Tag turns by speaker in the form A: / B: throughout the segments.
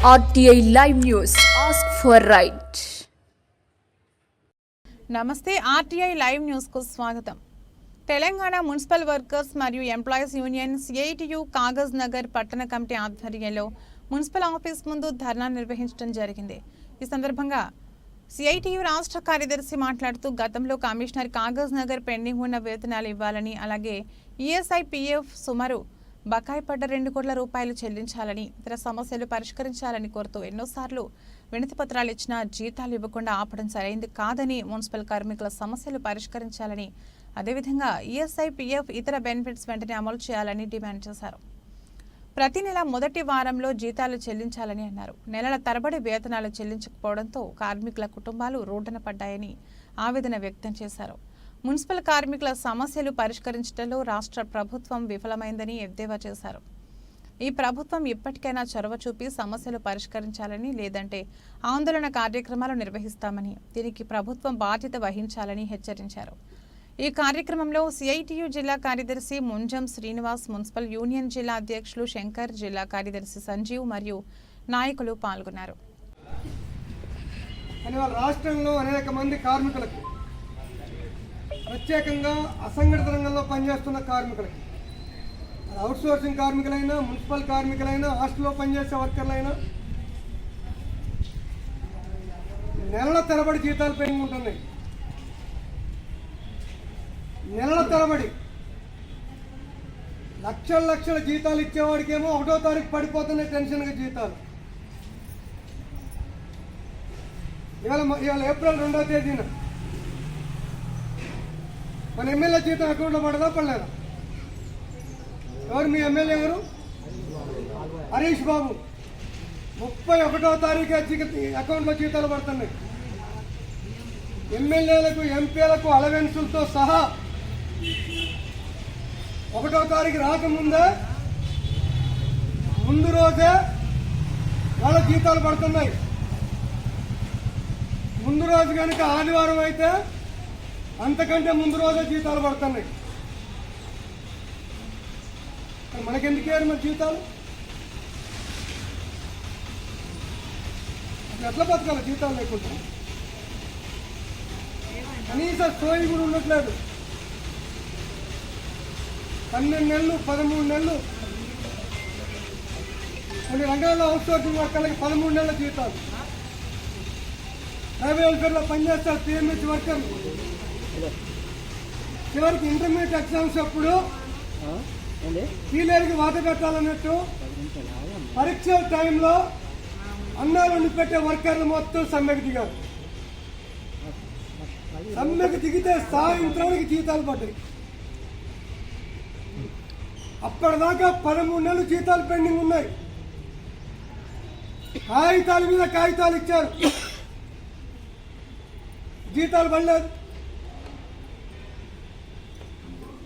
A: RTI Live News. Ask for right.
B: నమస్తే RTI Live News కు స్వాగతం. తెలంగాణ మున్సిపల్ వర్కర్స్ మరియు employees union CITU Kagaz Nagar పట్టణ కమిటీ ఆధ్వర్యంలో మున్సిపల్ ఆఫీస్ ముందు ధర్నా నిర్వహించడం జరిగింది. ఈ సందర్భంగా CITU రాష్ట్ర కార్యదర్శి మాట్లాడుతూ గతంలో కమిషనర్ కాగజ్ నగర్ పెండింగ్ ఉన్న వేతనాలు ఇవ్వాలని, అలాగే ESI PF సుమారు బకాయి పడ్డ 2 కోట్ల రూపాయలు చెల్లించాలని, ఇతర సమస్యలు పరిష్కరించాలని కోరుతూ ఎన్నోసార్లు వినతి పత్రాలు ఇచ్చినా జీతాలు ఇవ్వకుండా ఆపడం సరైంది కాదని, మున్సిపల్ కార్మికుల సమస్యలు పరిష్కరించాలని, అదేవిధంగా ESI PF ఇతర బెనిఫిట్స్ వెంటనే అమలు చేయాలని డిమాండ్ చేశారు. ప్రతి నెల మొదటి వారంలో జీతాలు చెల్లించాలని అన్నారు. నెలల తరబడి వేతనాలు చెల్లించకపోవడంతో కార్మికుల కుటుంబాలు రోడ్డున పడ్డాయని ఆవేదన వ్యక్తం చేశారు. మున్సిపల్ కార్మికుల సమస్యలు పరిష్కరించడంలో రాష్ట్ర ప్రభుత్వం విఫలమైందని ఎద్దేవా చేశారు. ఈ ప్రభుత్వం ఇప్పటికైనా చొరవ చూపి సమస్యలు పరిష్కరించాలని, లేదంటే ఆందోళన కార్యక్రమాలు నిర్వహిస్తామని, దీనికి ప్రభుత్వం బాధ్యత వహించాలని హెచ్చరించారు. ఈ కార్యక్రమంలో CITU జిల్లా కార్యదర్శి ముంజం శ్రీనివాస్, మున్సిపల్ యూనియన్ జిల్లా అధ్యక్షులు శంకర్, జిల్లా కార్యదర్శి సంజీవ్ మరియు నాయకులు పాల్గొన్నారు.
C: రాష్ట్రంలో అనేక మంది కార్మికులకు, ప్రత్యేకంగా అసంఘటిత రంగంలో పనిచేస్తున్న కార్మికులకి, అవుట్సోర్సింగ్ కార్మికులైనా, మున్సిపల్ కార్మికులైనా, హాస్టల్లో పనిచేసే వర్కర్లైనా నెలల తరబడి జీతాలు పెండింగ్ ఉంటున్నాయి. నెలల తరబడి లక్షల జీతాలు ఇచ్చేవాడికేమో 1వ తారీఖు పడిపోతున్నాయి టెన్షన్గా జీతాలు. ఇవాళ ఏప్రిల్ 2వ తేదీన మన ఎమ్మెల్యే జీతం అకౌంట్లో పడదా పడలేదా? ఎవరు మీ ఎమ్మెల్యే? ఎవరు? హరీష్ బాబు. 31వ తారీఖు అకౌంట్లో జీతాలు పడుతున్నాయి. ఎమ్మెల్యేలకు, ఎంపీలకు అలవెన్సులతో సహా 1వ తారీఖు రాకముందే ముందు రోజే వాళ్ళ జీతాలు పడుతున్నాయి. ముందు రోజు కనుక ఆదివారం అయితే అంతకంటే ముందు రోజే జీతాలు పడుతున్నాయి. మనకెందుకేరు మన జీతాలు? అసలు ఎట్లా బతకాలి జీతాలు లేకుండా? కనీస సోయి కూడా ఉండట్లేదు. 12 నెలలు, 13 నెలలు, కొన్ని రంగాల్లో అవుట్సోర్సింగ్ వర్కర్లకి 13 నెలల జీతాలు. ప్రైవేట్ వెల్ఫేర్లో పనిచేస్తారు PMH వర్కర్లు. చివరికి ఇంటర్మీడియట్ ఎగ్జామ్స్ అప్పుడు కీలేరికి వాత పెట్టాలన్నట్టు పరీక్షల టైంలో అన్నాలు వండి పెట్టే వర్కర్లు మొత్తం సమ్మెకు దిగారు. సమ్మెకు దిగితే సాయంత్రానికి జీతాలు పడ్డాయి. అప్పటిదాకా 13 నెలలు జీతాలు పెండింగ్ ఉన్నాయి. కాగితాల మీద కాగితాలు ఇచ్చారు, జీతాలు పడలేదు.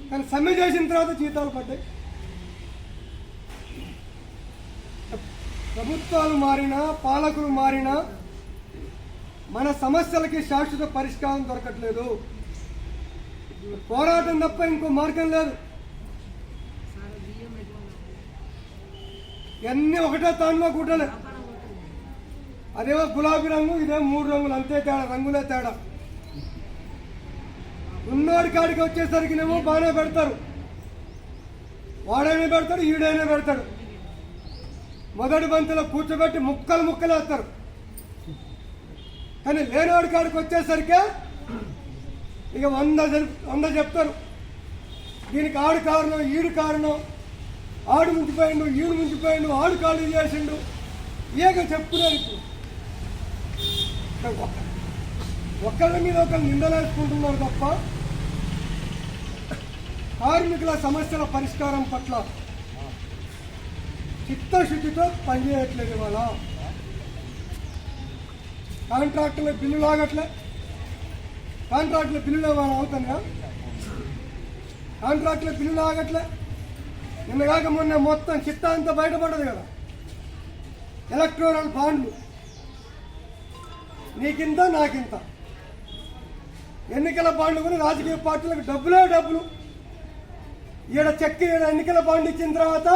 C: కానీ సమ్మె చేసిన తర్వాత జీతాలు పడ్డాయి. ప్రభుత్వాలు మారినా, పాలకులు మారినా మన సమస్యలకి శాశ్వత పరిష్కారం దొరకట్లేదు. పోరాటం తప్ప ఇంకో మార్గం లేదు. ఇవన్నీ ఒకటే తానులో గుడ్డలే. అదేమో గులాబీ రంగు, ఇదేమో 3 రంగులు, అంతే తేడా, రంగులే తేడా. ఉన్నోడి కాడికి వచ్చేసరికినేమో బాగానే పెడతారు, వాడైనా పెడతాడు, ఈడైనా పెడతాడు. మొదటి బంతిలో కూర్చోబెట్టి ముక్కలు వేస్తారు. కానీ లేనివాడి కాడికి వచ్చేసరికి ఇక 100 చెప్తారు. దీనికి ఆడు కారణం, ఈడు కారణం, ఆడు ముంచిపోయిండు, ఈడు ముంచిపోయిండు, ఆడు ఖాళీ చేసిండు, ఏక చెప్పుకున్నారు. ఇప్పుడు ఒకళ్ళ మీద ఒకళ్ళు నిందలేసుకుంటున్నారు తప్ప కార్మికుల సమస్యల పరిష్కారం పట్ల చిత్తశుద్ధితో పనిచేయట్లేదు. ఇవాళ కాంట్రాక్టుల బిల్లులు ఆగట్లే. కాంట్రాక్టుల బిల్లులు ఇవాళ అవుతున్నాయా? కాంట్రాక్టుల బిల్లులు ఆగట్లే. నిన్నగాక మొన్న మొత్తం చిట్టా అంతా బయటపడదు కదా. ఎలక్టోరల్ బాండ్లు, నీకింత నాకింత, ఎన్నికల బాండ్లు కూడా రాజకీయ పార్టీలకు డబ్బులే డబ్బులు. ఈడ చెక్, ఎన్నికల బాండ్ ఇచ్చిన తర్వాత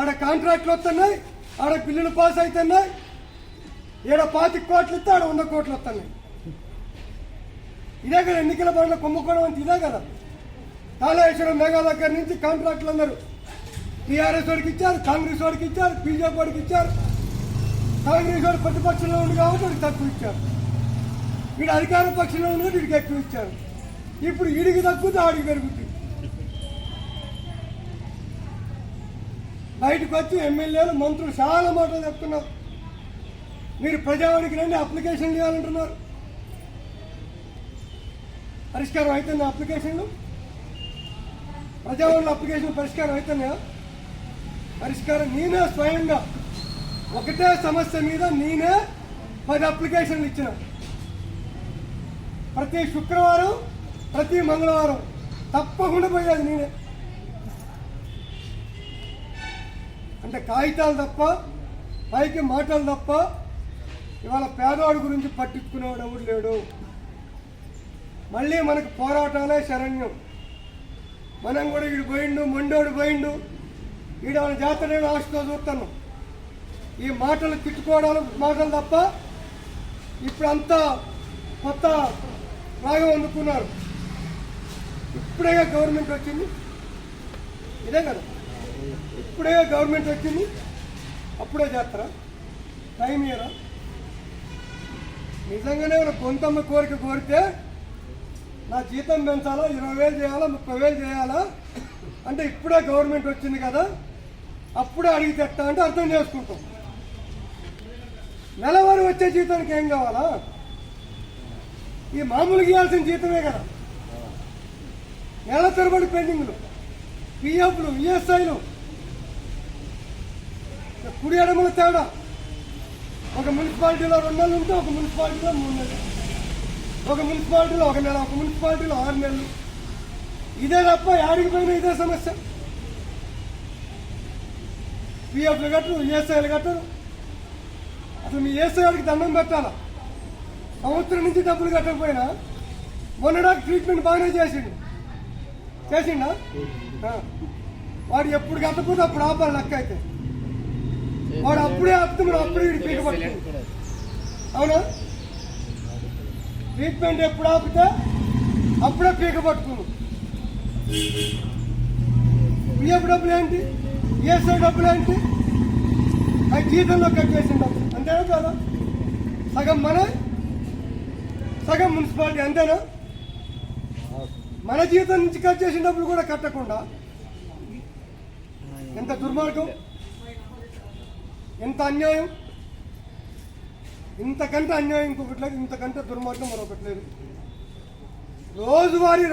C: ఆడ కాంట్రాక్ట్లు వస్తున్నాయి, ఆడ బిల్లులు పాస్ అవుతున్నాయి, ఈడ 25 కోట్లు ఇస్తే ఆడ 100 కోట్లు వస్తున్నాయి. ఇదే కదా ఎన్నికల బాండ్ల కుంభకోణం అంటే ఇదే కదా. కాళేశ్వరం మెగా దగ్గర నుంచి కాంట్రాక్టులు అందరూ టీఆర్ఎస్ వాడికి ఇచ్చారు, కాంగ్రెస్ వాడికి ఇచ్చారు, బీజేపీ వాడికి ఇచ్చారు. కాంగ్రెస్ వాడు ప్రతిపక్షంలో ఉంది కాబట్టి వాడికి తక్కువ ఇచ్చారు, వీడు అధికార పక్షంలో ఉంది వీడికి ఎక్కువ ఇచ్చారు. ఇప్పుడు వీడికి తగ్గుతుంది, ఆడికి పెరుగుతుంది. బయటకు వచ్చి ఎమ్మెల్యేలు మంత్రులు చాలా మాటలు చెప్తున్నారు. మీరు ప్రజావానికి రండి, అప్లికేషన్ చేయాలంటున్నారు. పరిష్కారం అవుతుంది అప్లికేషన్లు? ప్రజావాణిలో అప్లికేషన్ పరిష్కారం అవుతున్నాయా? పరిష్కారం నేనే స్వయంగా ఒకటే సమస్య మీద నేనే 10 అప్లికేషన్లు ఇచ్చిన. ప్రతి శుక్రవారం, ప్రతి మంగళవారం తప్పకుండా పోయేది నేనే. అంటే కాగితాలు తప్ప, పైకి మాటలు తప్ప ఇవాళ పేదవాడి గురించి పట్టించుకునేవాడు ఎవడు లేడు. మళ్ళీ మనకు పోరాటాలే శరణ్యం. మనం కూడా వీడు పోయిండు, మొండోడు పోయిండు, వీడు వాళ్ళ జాతర ఆశతో చూస్తున్నాం. ఈ మాటలు తిట్టుకోవడాలు మాటలు తప్ప ఇప్పుడు అంతా కొత్త రాగం అందుకున్నారు. ఇప్పుడే గవర్నమెంట్ వచ్చింది, ఇదే కదా ఇప్పుడే గవర్నమెంట్ వచ్చింది, అప్పుడే చేస్తారా? టైం ఇయరా? నిజంగానే కొంతమ్మ కోరిక కోరితే నా జీతం పెంచాలా, 20,000 చేయాలా, 30,000 చేయాలా అంటే ఇప్పుడే గవర్నమెంట్ వచ్చింది కదా అప్పుడే అడిగి తెస్తా అంటే అర్థం చేసుకుంటాం. నెలవారీ వచ్చే జీతానికి ఏం కావాలా? ఈ మామూలుగా ఇవ్వాల్సిన జీతమే కదా. నెల తరబడి పెండింగ్లు, పిఎఫ్లు, ఈఎస్ఐలు, కుడి ఎడమల తేడా. ఒక మున్సిపాలిటీలో 2 నెలలు ఉంటే ఒక మున్సిపాలిటీలో 3 నెలలు, ఒక మున్సిపాలిటీలో 1 నెల, ఒక మున్సిపాలిటీలో 6 నెలలు. ఇదే తప్ప యాడికి పోయినా ఇదే సమస్య. పిఎఫ్లు కట్టరు, ఈఎస్ఐలు కట్టరు. అసలు మీ ఈఎస్ఐ వాడికి దండం పెట్టాలా? సంవత్సరం నుంచి డబ్బులు కట్టకపోయినా మొన్నడానికి ట్రీట్మెంట్ బాగానే చేసిండా? వాడు ఎప్పుడు కట్టకపోతే అప్పుడు ఆపాలి లెక్క. అయితే వాడు అప్పుడే ఆపితే మనం అప్పుడే వీడి పీక పట్టుకుంది. అవునా? ట్రీట్మెంట్ ఎప్పుడు ఆపితే అప్పుడే పీక పట్టుకుంది. పిఎఫ్ డబ్బులు ఏంటి, ఈఎస్ఐ డబ్బులు ఏంటి? అది జీతంలో కట్ చేసిన డబ్బులు అంతేనా కదా? సగం మన, సగం మున్సిపాలిటీ అంతేనా? మన జీతం నుంచి కట్ చేసిన డబ్బులు కూడా కట్టకుండా ఎంత దుర్మార్గం, ఎంత అన్యాయం! ఇంతకంటే అన్యాయం ఇంకొకటి లేదు, ఇంతకంటే దుర్మార్గం మరొకటి లేదు. రోజువారీ